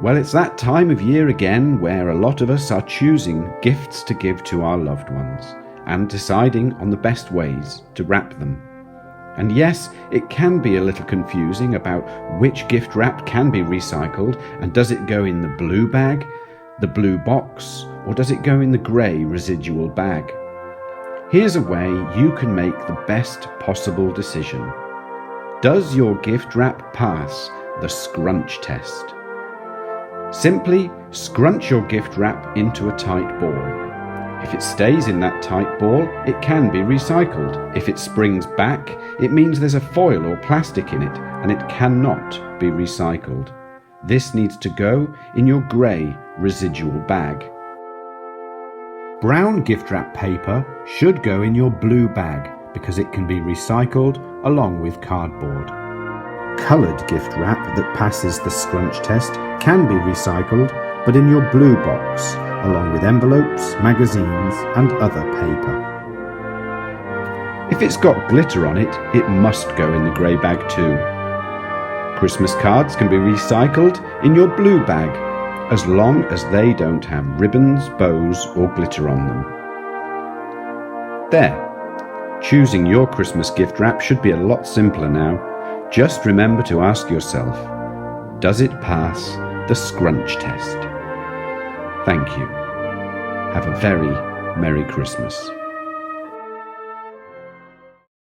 Well, it's that time of year again where a lot of us are choosing gifts to give to our loved ones and deciding on the best ways to wrap them. And yes, it can be a little confusing about which gift wrap can be recycled, and does it go in the blue bag, the blue box, or does it go in the grey residual bag? Here's a way you can make the best possible decision. Does your gift wrap pass the Scrunch Test? Simply scrunch your gift wrap into a tight ball. If it stays in that tight ball, it can be recycled. If it springs back, it means there's a foil or plastic in it and it cannot be recycled. This needs to go in your grey residual bag. Brown gift wrap paper should go in your blue bag because it can be recycled along with cardboard. Coloured gift wrap that passes the Scrunch Test can be recycled, but in your blue box, along with envelopes, magazines and other paper. If it's got glitter on it, it must go in the grey bag too. Christmas cards can be recycled in your blue bag, as long as they don't have ribbons, bows or glitter on them. There. Choosing your Christmas gift wrap should be a lot simpler now. Just remember to ask yourself, does it pass the Scrunch Test? Thank you. Have a very Merry Christmas.